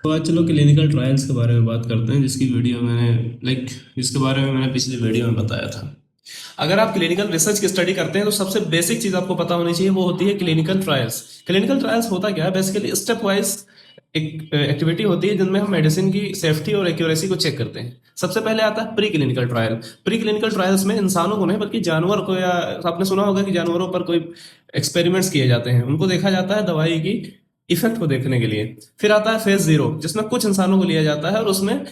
तो आज चलो क्लिनिकल ट्रायल्स के बारे में बात करते हैं, जिसके बारे में मैंने पिछली वीडियो में बताया था। अगर आप क्लिनिकल रिसर्च की स्टडी करते हैं तो सबसे बेसिक चीज आपको पता होनी चाहिए, वो होती है क्लिनिकल ट्रायल्स। क्लिनिकल ट्रायल्स होता क्या है? बेसिकली स्टेप वाइज एक एक्टिविटी होती है जिनमें हम मेडिसिन की सेफ्टी और एक्यूरेसी को चेक करते हैं। सबसे पहले आता है pre clinical trial. Pre clinical trials में इंसानों को नहीं बल्कि जानवर को, या आपने सुना होगा कि जानवरों पर कोई एक्सपेरिमेंट्स किए जाते हैं, उनको देखा जाता है दवाई की इफेक्ट को देखने के लिए। फिर आता है फेज जीरो, जिसमें कुछ इंसानों को लिया जाता है और उसमें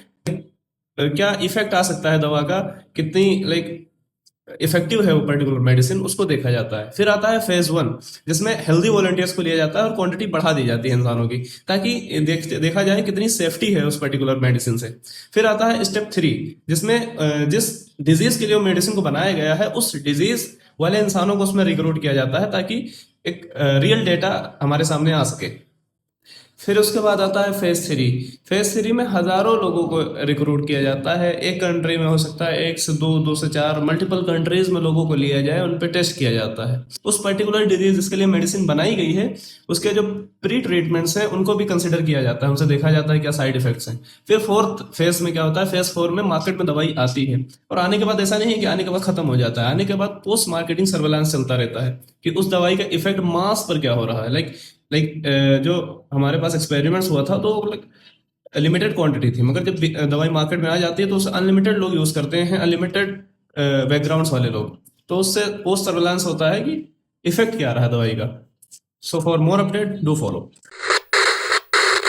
क्या इफेक्ट आ सकता है दवा का, कितनी इफेक्टिव है वो पर्टिकुलर मेडिसिन, उसको देखा जाता है। फिर आता है फेज वन, जिसमें हेल्दी वॉलंटियर्स को लिया जाता है और क्वांटिटी बढ़ा दी जाती है इंसानों की, ताकि देखा जाए कितनी सेफ्टी है उस पर्टिकुलर मेडिसिन से। फिर आता है स्टेप थ्री, जिसमें जिस डिजीज के लिए वो मेडिसिन को बनाया गया है उस डिजीज वाले इंसानों को उसमें रिक्रूट किया जाता है, ताकि एक रियल डेटा हमारे सामने आ सके। फिर उसके बाद आता है फेज थ्री। फेज थ्री में हजारों लोगों को रिक्रूट किया जाता है। एक कंट्री में हो सकता है एक से दो, दो से चार, मल्टीपल कंट्रीज में लोगों को लिया जाए, उन पे टेस्ट किया जाता है। उस पर्टिकुलर डिजीज जिसके लिए मेडिसिन बनाई गई है, उसके जो प्री ट्रीटमेंट्स हैं उनको भी कंसिडर किया जाता है, उनसे देखा जाता है क्या साइड इफेक्ट्स हैं। फिर फोर्थ फेज में क्या होता है? फेज फोर में मार्केट में दवाई आती है, और आने के बाद ऐसा नहीं है कि आने के बाद खत्म हो जाता है। आने के बाद पोस्ट मार्केटिंग सर्वेलांस चलता रहता है कि उस दवाई का इफेक्ट मास पर क्या हो रहा है। जो हमारे पास एक्सपेरिमेंट्स हुआ था तो लिमिटेड क्वांटिटी थी, मगर जब दवाई मार्केट में आ जाती है तो उसे अनलिमिटेड लोग यूज करते हैं, अनलिमिटेड बैकग्राउंड्स वाले लोग। तो उससे पोस्ट सर्वेलांस होता है कि इफेक्ट क्या रहा है दवाई का। So for more update do follow.